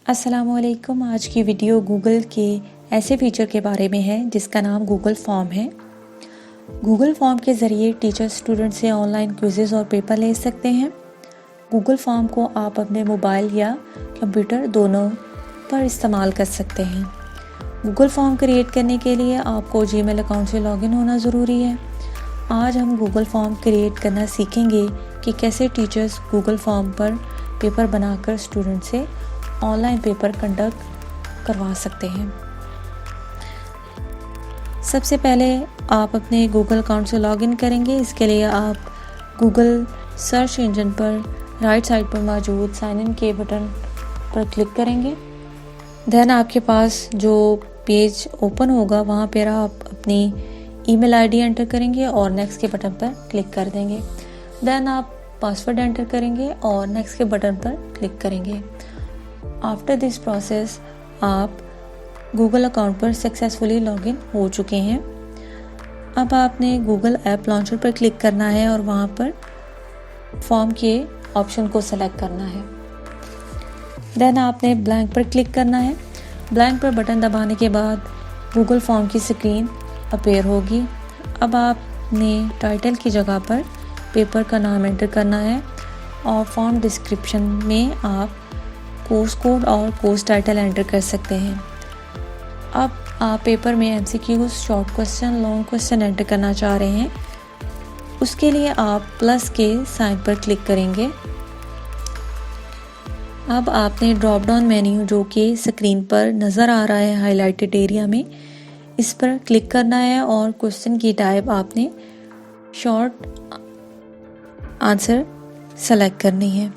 अस्सलामुअलैकुम। आज की वीडियो गूगल के ऐसे फीचर के बारे में है जिसका नाम गूगल फॉर्म है। गूगल फॉर्म के ज़रिए टीचर स्टूडेंट से ऑनलाइन क्विज़ेस और पेपर ले सकते हैं। गूगल फॉर्म को आप अपने मोबाइल या कंप्यूटर दोनों पर इस्तेमाल कर सकते हैं। गूगल फॉर्म क्रिएट करने के लिए आपको जीमेल अकाउंट से लॉगिन होना ज़रूरी है। आज हम गूगल फॉर्म क्रिएट करना सीखेंगे कि कैसे टीचर्स गूगल फॉर्म पर पेपर बनाकर स्टूडेंट से ऑनलाइन पेपर कंडक्ट करवा सकते हैं। सबसे पहले आप अपने गूगल अकाउंट से लॉगिन करेंगे। इसके लिए आप गूगल सर्च इंजन पर राइट साइड पर मौजूद साइन इन के बटन पर क्लिक करेंगे। देन आपके पास जो पेज ओपन होगा वहाँ पर आप अपनी ईमेल आईडी एंटर करेंगे और नेक्स्ट के बटन पर क्लिक कर देंगे। देन आप पासवर्ड एंटर करेंगे और नेक्स्ट के बटन पर क्लिक करेंगे। आफ्टर दिस प्रोसेस आप गूगल अकाउंट पर सक्सेसफुली लॉगिन हो चुके हैं। अब आपने गूगल ऐप लॉन्चर पर क्लिक करना है और वहाँ पर फॉर्म के ऑप्शन को सेलेक्ट करना है। देन आपने ब्लैंक पर क्लिक करना है। ब्लैंक पर बटन दबाने के बाद गूगल फॉर्म की स्क्रीन अपीयर होगी। अब आपने टाइटल की जगह पर पेपर का नाम एंटर करना है और फॉर्म डिस्क्रिप्शन में आप कोर्स कोड और कोर्स टाइटल एंटर कर सकते हैं। अब आप पेपर में MCQs, short question, long question enter करना चाह रहे हैं। उसके लिए आप प्लस के साइन पर क्लिक करेंगे। अब आपने ड्रॉप डाउन मेन्यू जो कि स्क्रीन पर नज़र आ रहा है हाईलाइटेड एरिया में, इस पर क्लिक करना है और क्वेश्चन की टाइप आपने शॉर्ट आंसर सेलेक्ट करनी है।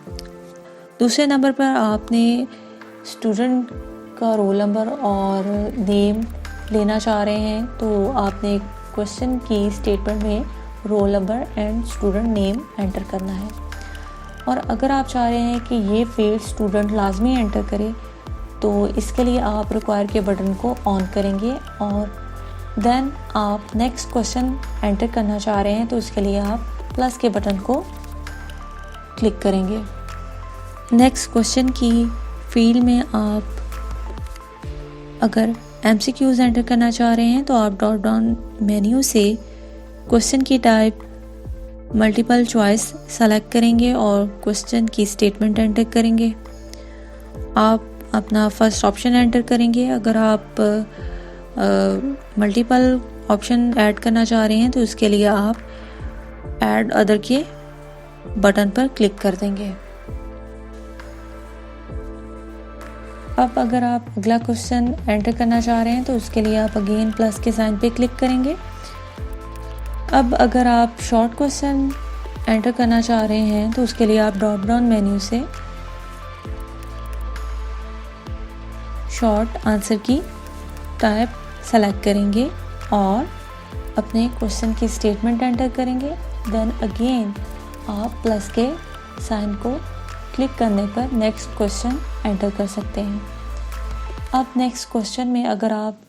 दूसरे नंबर पर आपने स्टूडेंट का रोल नंबर और नेम लेना चाह रहे हैं, तो आपने क्वेश्चन की स्टेटमेंट में roll number and student name enter करना है। और अगर आप चाह रहे हैं कि ये फील्ड स्टूडेंट लाजमी एंटर करे, तो इसके लिए आप रिक्वायर के बटन को ऑन करेंगे और देन आप नेक्स्ट क्वेश्चन एंटर करना चाह रहे हैं, तो इसके लिए आप प्लस के बटन को क्लिक करेंगे। नेक्स्ट क्वेश्चन की फील्ड में आप अगर एमसीक्यूज एंटर करना चाह रहे हैं, तो आप ड्रॉप डाउन मेन्यू से क्वेश्चन की टाइप मल्टीपल चॉइस सेलेक्ट करेंगे और क्वेश्चन की स्टेटमेंट एंटर करेंगे। आप अपना फर्स्ट ऑप्शन एंटर करेंगे। अगर आप मल्टीपल ऑप्शन ऐड करना चाह रहे हैं, तो इसके लिए आप ऐड अदर के बटन पर क्लिक कर देंगे। अब अगर आप अगला क्वेश्चन एंटर करना चाह रहे हैं, तो उसके लिए आप अगेन प्लस के साइन पे क्लिक करेंगे। अब अगर आप शॉर्ट क्वेश्चन एंटर करना चाह रहे हैं, तो उसके लिए आप ड्रॉप डाउन मेन्यू से शॉर्ट आंसर की टाइप सेलेक्ट करेंगे और अपने क्वेश्चन की स्टेटमेंट एंटर करेंगे। देन अगेन आप प्लस के साइन को क्लिक करने पर नेक्स्ट क्वेश्चन एंटर कर सकते हैं। अब नेक्स्ट क्वेश्चन में अगर आप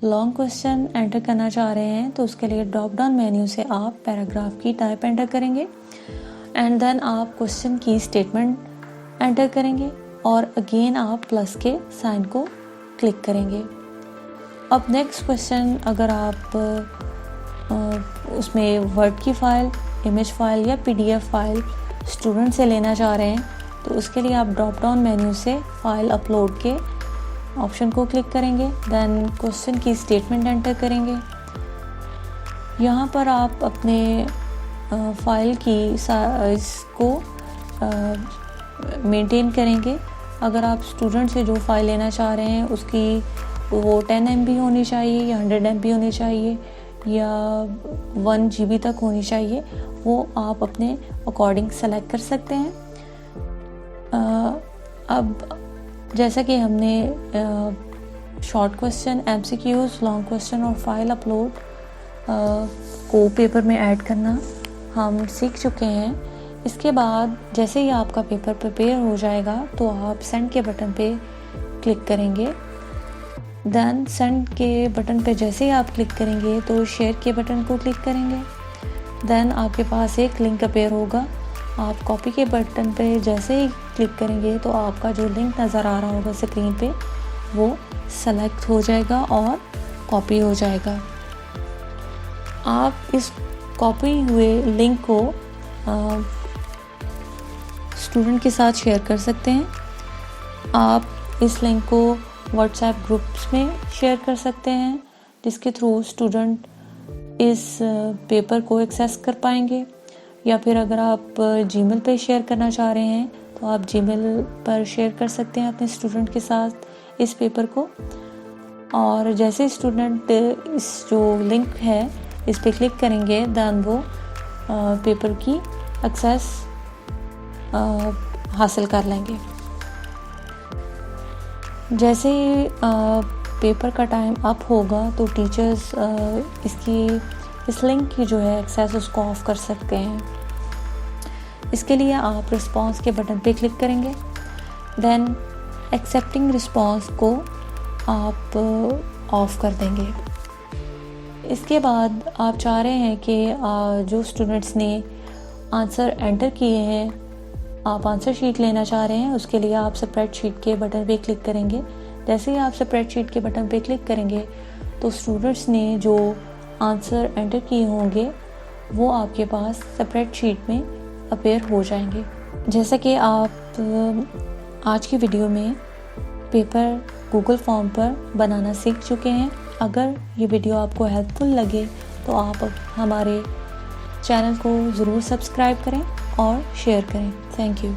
लॉन्ग क्वेश्चन एंटर करना चाह रहे हैं, तो उसके लिए ड्रॉप डाउन मेन्यू से आप पैराग्राफ की टाइप एंटर करेंगे एंड देन आप क्वेश्चन की स्टेटमेंट एंटर करेंगे और अगेन आप प्लस के साइन को क्लिक करेंगे। अब नेक्स्ट क्वेश्चन अगर आप उसमें वर्ड की फ़ाइल, इमेज फ़ाइल या पीडीएफ फाइल स्टूडेंट से लेना चाह रहे हैं, तो उसके लिए आप ड्रॉप डाउन मेन्यू से फाइल अपलोड के ऑप्शन को क्लिक करेंगे। देन क्वेश्चन की स्टेटमेंट एंटर करेंगे। यहाँ पर आप अपने फाइल की साइज़ को मेंटेन करेंगे। अगर आप स्टूडेंट से जो फाइल लेना चाह रहे हैं उसकी वो 10 MB होनी चाहिए या 100 MB होनी चाहिए या 1 GB तक होनी चाहिए, वो आप अपने अकॉर्डिंग सेलेक्ट कर सकते हैं। अब जैसा कि हमने short question, MCQs, long question और फाइल अपलोड को पेपर में ऐड करना हम सीख चुके हैं। इसके बाद जैसे ही आपका पेपर प्रिपेयर हो जाएगा, तो आप सेंड के बटन पे क्लिक करेंगे। देन सेंड के बटन पे जैसे ही आप क्लिक करेंगे, तो शेयर के बटन को क्लिक करेंगे। देन आपके पास एक लिंक अपीयर होगा। आप कॉपी के बटन पे जैसे ही क्लिक करेंगे तो आपका जो लिंक नज़र आ रहा होगा स्क्रीन पे वो सेलेक्ट हो जाएगा और कॉपी हो जाएगा। आप इस कॉपी हुए लिंक को स्टूडेंट के साथ शेयर कर सकते हैं। आप इस लिंक को व्हाट्सएप ग्रुप्स में शेयर कर सकते हैं जिसके थ्रू स्टूडेंट इस पेपर को एक्सेस कर पाएंगे, या फिर अगर आप जीमेल पे शेयर करना चाह रहे हैं तो आप जीमेल पर शेयर कर सकते हैं अपने स्टूडेंट के साथ इस पेपर को। और जैसे स्टूडेंट इस जो लिंक है इस पे क्लिक करेंगे देन वो पेपर की एक्सेस हासिल कर लेंगे। जैसे ही पेपर का टाइम अप होगा तो टीचर्स इस लिंक की जो है एक्सेस उसको ऑफ कर सकते हैं। इसके लिए आप रिस्पांस के बटन पे क्लिक करेंगे, देन एक्सेप्टिंग रिस्पांस को आप ऑफ कर देंगे। इसके बाद आप चाह रहे हैं कि जो स्टूडेंट्स ने आंसर एंटर किए हैं आप आंसर शीट लेना चाह रहे हैं, उसके लिए आप स्प्रेडशीट के बटन पे क्लिक करेंगे। जैसे ही आप स्प्रेडशीट के बटन पे क्लिक करेंगे तो स्टूडेंट्स ने जो आंसर एंटर किए होंगे वो आपके पास स्प्रेडशीट में अपीयर हो जाएंगे। जैसा कि आप आज की वीडियो में पेपर गूगल फॉर्म पर बनाना सीख चुके हैं। अगर ये वीडियो आपको हेल्पफुल लगे तो आप हमारे चैनल को ज़रूर सब्सक्राइब करें और शेयर करें। Thank you.